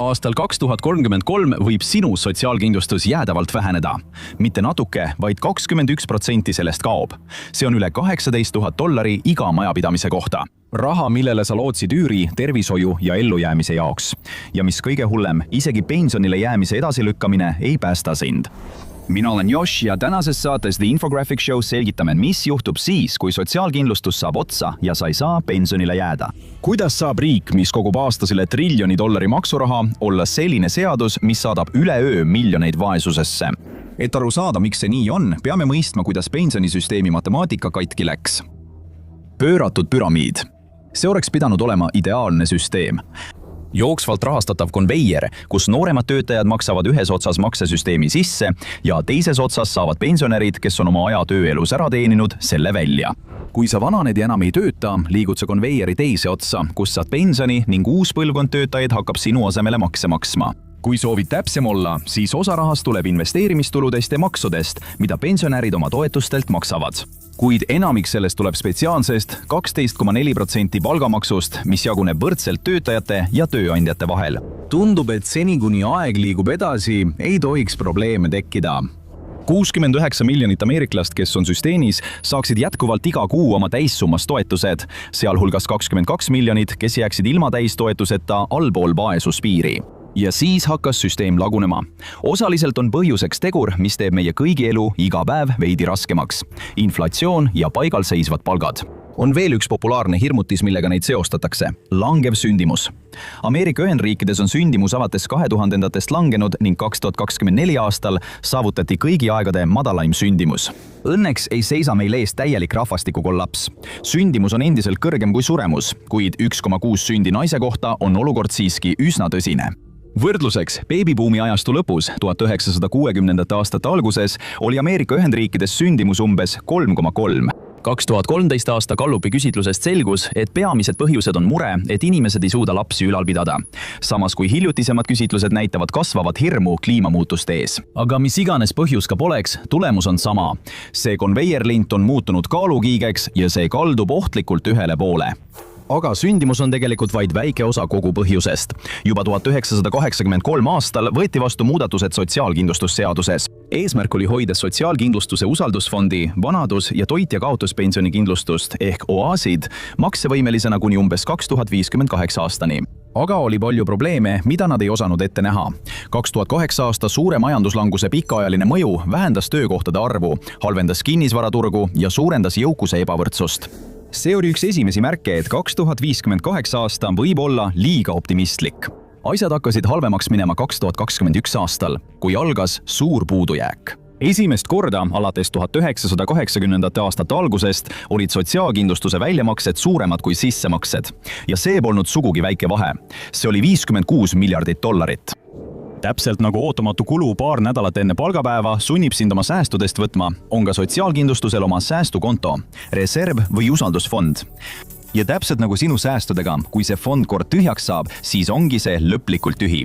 Aastal 2033 võib sinu sotsiaalkindlustus jäädavalt väheneda. Mitte natuke, vaid 21% sellest kaob. See on üle $18,000 iga majapidamise kohta. Raha, millele sa lootsid üüri, tervishoiu ja ellujäämise jaoks. Ja mis kõige hullem, isegi pensionile jäämise edasilükkamine ei päästa sind. Mina olen Josh ja tänases saates The Infographic Show selgitame, mis juhtub siis, kui sotsiaalkindlustus saab otsa ja sa ei saa pensionile jääda. Kuidas saab riik, mis kogub aastasele $1 triljoni maksuraha, olla selline seadus, mis saadab üleöö miljoneid vaesusesse? Et aru saada, miks see nii on, peame mõistma, kuidas pensionisüsteemi matemaatika katki läks. Pööratud püramiid. See oleks pidanud olema ideaalne süsteem. Jooksvalt rahastatav konveier, kus nooremad töötajad maksavad ühes otsas maksesüsteemi sisse ja teises otsas saavad pensionärid, kes on oma aja tööelus ära teeninud, selle välja. Kui sa vananed ja enam ei tööta, liigud sa konveieri teise otsa, kus saad pensioni ning uus põlvkond töötajaid hakkab sinu asemele makse maksma. Kui soovid täpsem olla, siis osa rahast tuleb investeerimistuludest ja maksudest, mida pensionärid oma toetustelt maksavad. Kuid enamik sellest tuleb spetsiaalsest 12,4% palgamaksust, mis jaguneb võrdselt töötajate ja tööandjate vahel. Tundub, et seni kuni aeg liigub edasi, ei tohiks probleeme tekkida. 69 miljonit ameeriklast, kes on süsteemis, saaksid jätkuvalt iga kuu oma täissummas toetused, sealhulgas 22 miljonit, kes jääksid ilma täistoetuseta allpool vaesuspiiri. Ja siis hakkas süsteem lagunema. Osaliselt on põhjuseks tegur, mis teeb meie kõigi elu iga päev veidi raskemaks. Inflatsioon ja paigalseisvad palgad. On veel üks populaarne hirmutis, millega neid seostatakse. Langev sündimus. Ameerika Ühendriikides on sündimus alates 2000-ndatest langenud ning 2024 aastal saavutati kõigi aegade madalaim sündimus. Õnneks ei seisa meil ees täielik rahvastikukollaps. Sündimus on endiselt kõrgem kui suremus, kuid 1,6 sündi naise kohta on olukord siiski üsna tõsine. Võrdluseks, beebibuumi ajastu lõpus, 1960. aastate alguses, oli Ameerika Ühendriikides sündimus umbes 3,3. 2013 aasta Gallupi küsitlusest selgus, et peamised põhjused on mure, et inimesed ei suuda lapsi ülal pidada. Samas kui hiljutisemad küsitlused näitavad kasvavat hirmu kliimamuutuste ees. Aga mis iganes põhjus ka poleks, tulemus on sama. See konveierlint on muutunud kaalukiigeks ja see kaldub ohtlikult ühele poole. Aga sündimus on tegelikult vaid väike osa kogu põhjusest. Juba 1983 aastal võeti vastu muudatused sotsiaalkindlustusseaduses. Eesmärk oli hoida sotsiaalkindlustuse usaldusfondi, vanadus- ja toit- ja kaotuspensionikindlustust ehk OASid maksevõimelisena kuni umbes 2058 aastani. Aga oli palju probleeme, mida nad ei osanud ette näha. 2008 aasta suure majanduslanguse pikaajaline mõju vähendas töökohtade arvu, halvendas kinnisvaraturgu ja suurendas jõukuse ebavõrdsust. See oli üks esimesi märke, et 2058 aasta võib olla liiga optimistlik. Asjad hakkasid halvemaks minema 2021 aastal, kui algas suur puudujääk. Esimest korda alates 1980. aastate algusest olid sotsiaalkindlustuse väljamaksed suuremad kui sissemaksed. Ja see polnud sugugi väike vahe. See oli $56 miljardit. Täpselt nagu ootamatu kulu paar nädalat enne palgapäeva sunnib sind oma säästudest võtma, on ka sotsiaalkindlustusel oma säästukonto, reserv või usaldusfond. Ja täpselt nagu sinu säästudega, kui see fond kord tühjaks saab, siis ongi see lõplikult tühi.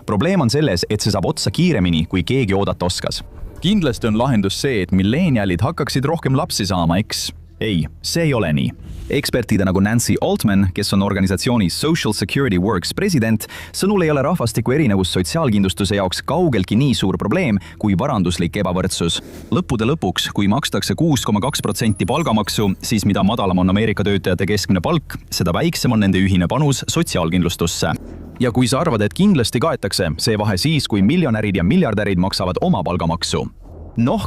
Probleem on selles, et see saab otsa kiiremini, kui keegi oodata oskas. Kindlasti on lahendus see, et millennialid hakkaksid rohkem lapsi saama, eks? Ei, see ei ole nii. Ekspertide nagu Nancy Altman, kes on organisatsiooni Social Security Works president, sõnul ei ole rahvastiku erinevus sotsiaalkindlustuse jaoks kaugeltki nii suur probleem kui varanduslik ebavõrdsus. Lõppude lõpuks, kui makstakse 6,2% palgamaksu, siis mida madalam on Ameerika töötajate keskmine palk, seda väiksem on nende ühine panus sotsiaalkindlustusse. Ja kui sa arvad, et kindlasti kaetakse see vahe siis, kui miljonärid ja miljardärid maksavad oma palgamaksu.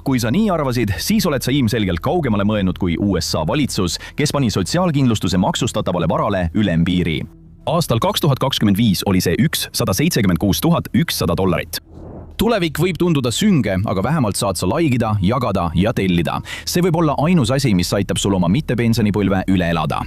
Kui sa nii arvasid, siis oled sa ilmselgelt kaugemale mõelnud kui USA valitsus, kes pani sotsiaalkindlustuse maksustatavale varale ülempiiri. Aastal 2025 oli see $176 100. Tulevik võib tunduda sünge, aga vähemalt saad sa laikida, jagada ja tellida. See võib olla ainus asi, mis aitab sul oma mittepensionipõlve üle elada.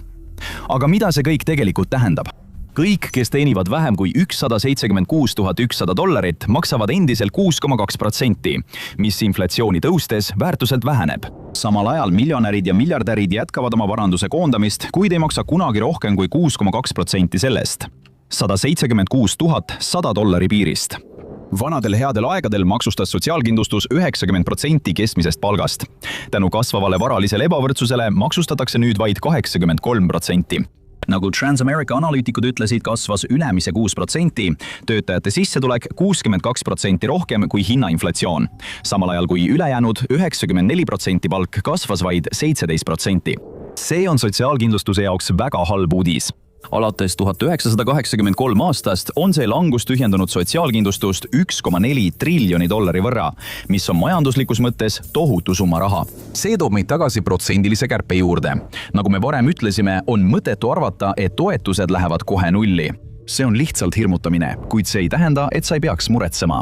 Aga mida see kõik tegelikult tähendab? Kõik, kes teenivad vähem kui $176 100, maksavad endiselt 6,2%, mis inflatsiooni tõustes väärtuselt väheneb. Samal ajal miljonärid ja miljardärid jätkavad oma varanduse koondamist, kuid ei maksa kunagi rohkem kui 6,2% sellest. $176 100 piirist. Vanadel headel aegadel maksustas sotsiaalkindlustus 90% keskmisest palgast. Tänu kasvavale varalisele ebavõrdsusele maksustatakse nüüd vaid 83%. Nagu Transamerica analüütikud ütlesid, kasvas ülemise 6%, töötajate sissetulek 62% rohkem kui hinnainflatsioon. Samal ajal kui ülejäänud 94% palk kasvas vaid 17%. See on sotsiaalkindlustuse jaoks väga halb uudis. Alates 1983 aastast on see langus tühjendanud sotsiaalkindlustust $1,4 triljoni võrra, mis on majanduslikus mõttes tohutu summa raha. See toob meid tagasi protsendilise kärpe juurde. Nagu me varem ütlesime, on mõttetu arvata, et toetused lähevad kohe nulli. See on lihtsalt hirmutamine, kuid see ei tähenda, et sa ei peaks muretsema.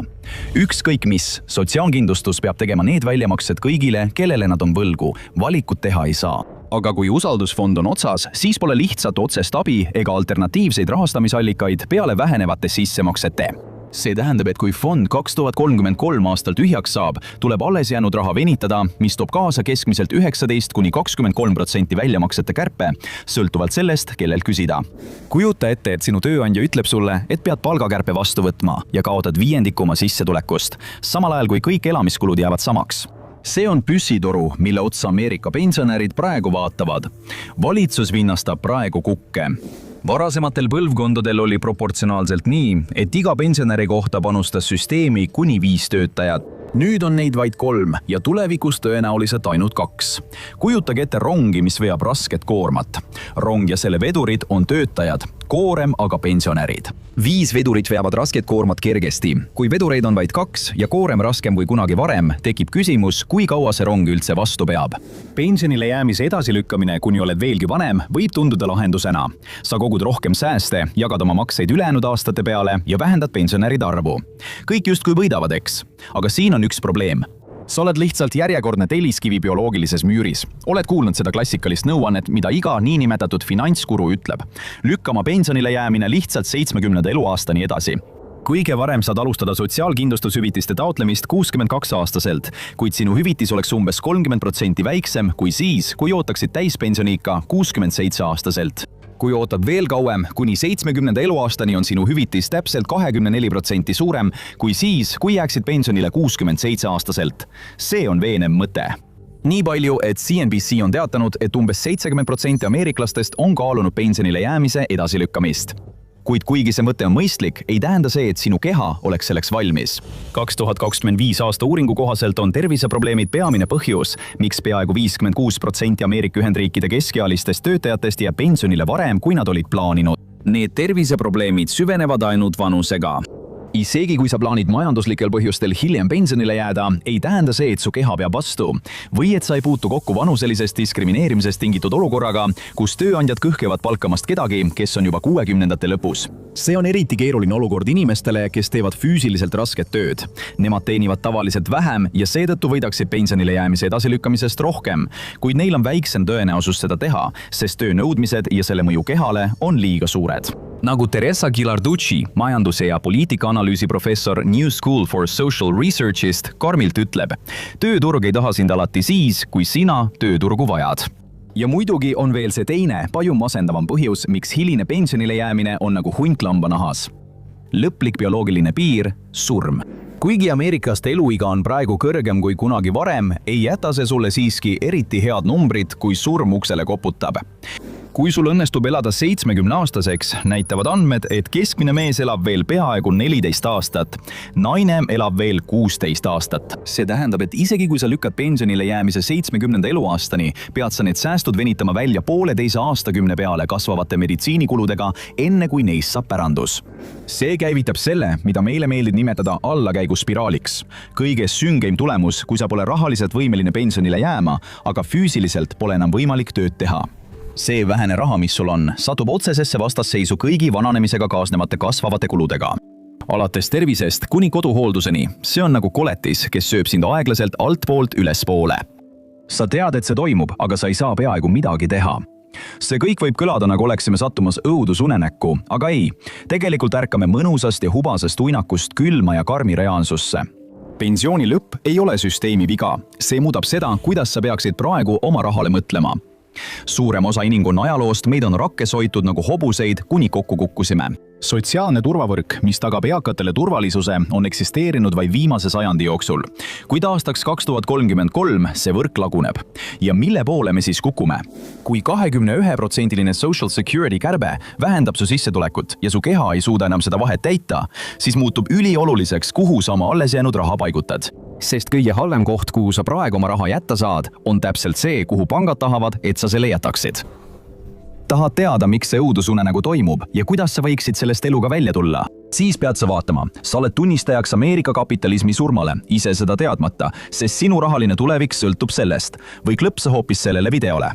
Ükskõik mis, sotsiaalkindlustus peab tegema need väljamaksed kõigile, kellele nad on võlgu. Valikut teha ei saa. Aga kui usaldusfond on otsas, siis pole lihtsalt otsest abi ega alternatiivseid rahastamisallikaid peale vähenevate sissemaksete. See tähendab, et kui fond 2033 aastal tühjaks saab, tuleb alles jäänud raha venitada, mis toob kaasa keskmiselt 19–23% väljamaksete kärpe, sõltuvalt sellest, kellel küsida. Kujuta ette, et sinu tööandja ütleb sulle, et pead palgakärpe vastu võtma ja kaotad viiendiku oma sissetulekust, samal ajal kui kõik elamiskulud jäävad samaks. See on püssitoru, mille otsa Ameerika pensionärid praegu vaatavad. Valitsus vinnastab praegu kukke. Varasematel põlvkondadel oli proportsionaalselt nii, et iga pensionäri kohta panustas süsteemi kuni 5 töötajat. Nüüd on neid vaid 3 ja tulevikus tõenäoliselt ainult 2. Kujutage ette rongi, mis veab rasket koormat. Rong ja selle vedurid on töötajad, koorem aga pensionärid. 5 vedurit veavad rasket koormat kergesti. Kui vedureid on vaid 2 ja koorem raskem kui kunagi varem, tekib küsimus, kui kaua see rong üldse vastu peab. Pensionile jäämise edasilükkamine, kuni oled veelgi vanem, võib tunduda lahendusena. Sa kogud rohkem sääste, jagad oma makseid ülejäänud aastate peale ja vähendad pensionäride arvu. Kõik justkui võidavad, eks. Aga siin on üks probleem. Sa oled lihtsalt järjekordne telliskivi bioloogilises müüris. Oled kuulnud seda klassikalist nõuannet, mida iga niinimetatud finantskuru ütleb. Lükkama pensionile jäämine lihtsalt 70. eluaastani edasi. Kõige varem saad alustada sotsiaalkindlustushüvitiste taotlemist 62-aastaselt, kuid sinu hüvitis oleks umbes 30% väiksem kui siis, kui ootaksid täispensioniikka 67-aastaselt. Kui ootad veel kauem, kuni 70. eluaastani on sinu hüvitis täpselt 24% suurem kui siis, kui jääksid pensionile 67-aastaselt. See on veenev mõte. Nii palju, et CNBC on teatanud, et umbes 70% ameeriklastest on kaalunud pensionile jäämise edasilükkamist. Kuid kuigi see mõte on mõistlik, ei tähenda see, et sinu keha oleks selleks valmis. 2025 aasta uuringu kohaselt on terviseprobleemid peamine põhjus, miks peaaegu 56% Ameerika Ühendriikide keskealistest töötajatest jääb pensionile varem, kui nad olid plaaninud. Need terviseprobleemid süvenevad ainult vanusega. Isegi kui sa plaanid majanduslikel põhjustel hiljem pensionile jääda, ei tähenda see, et su keha peab vastu või et sa ei puutu kokku vanuselisest diskrimineerimisest tingitud olukorraga, kus tööandjad kõhkevad palkamast kedagi, kes on juba 60-ndate lõpus. See on eriti keeruline olukord inimestele, kes teevad füüsiliselt rasket tööd. Nemad teenivad tavaliselt vähem ja seetõttu võidaksid pensionile jäämise edasilükkamisest rohkem, kuid neil on väiksem tõenäosus seda teha, sest töönõudmised ja selle mõju kehale on liiga suured. Nagu Teresa Gilarducci, majanduse ja poliitikaanalüüsi professor New School for Social Researchist karmilt ütleb, tööturg ei taha sind alati siis, kui sina tööturgu vajad. Ja muidugi on veel see teine, palju masendavam põhjus, miks hiline pensionile jäämine on nagu hunt lambanahas. Lõplik bioloogiline piir – surm. Kuigi Ameerikast eluiga on praegu kõrgem kui kunagi varem, ei jäta see sulle siiski eriti head numbrid, kui surm uksele koputab. Kui sul õnnestub elada 70-aastaseks, näitavad andmed, et keskmine mees elab veel peaaegu 14 aastat. Naine elab veel 16 aastat. See tähendab, et isegi kui sa lükkad pensionile jäämise 70. eluaastani, pead sa need säästud venitama välja 1,5 aastakümne peale kasvavate meditsiinikuludega, enne kui neist saab pärandus. See käivitab selle, mida meile meeldib nimetada allakäiguspiraaliks. Kõige süngeim tulemus, kui sa pole rahaliselt võimeline pensionile jääma, aga füüsiliselt pole enam võimalik tööd teha. See vähene raha, mis sul on, satub otsesesse vastasseisu kõigi vananemisega kaasnevate kasvavate kuludega. Alates tervisest kuni koduhoolduseni, see on nagu koletis, kes sööb sind aeglaselt altpoolt ülespoole. Sa tead, et see toimub, aga sa ei saa peaaegu midagi teha. See kõik võib kõlada, nagu oleksime sattumas õudusunenäkku, aga ei. Tegelikult ärkame mõnusast ja hubasest uinakust külma ja karmi reaalsusse. Pensioni lõpp ei ole süsteemi viga. See muudab seda, kuidas sa peaksid praegu oma rahale mõtlema. Suurem osa inimkonna ajaloost meid on rakkes hoitud nagu hobuseid, kuni kokku kukkusime. Sotsiaalne turvavõrk, mis tagab eakatele turvalisuse, on eksisteerinud vaid viimase sajandi jooksul. Kuid aastaks 2033 see võrk laguneb. Ja mille poole me siis kukume? Kui 21% Social Security kärbe vähendab su sissetulekut ja su keha ei suuda enam seda vahet täita, siis muutub ülioluliseks, kuhu sa oma alles jäänud raha paigutad. Sest kõige halvem koht, kuhu sa praegu oma raha jätta saad, on täpselt see, kuhu pangad tahavad, et sa selle jätaksid. Tahad teada, miks see õudusunenägu toimub ja kuidas sa võiksid sellest eluga välja tulla? Siis pead sa vaatama. Sa oled tunnistajaks Ameerika kapitalismi surmale, ise seda teadmata, sest sinu rahaline tulevik sõltub sellest. Või klõpsa hoopis sellele videole.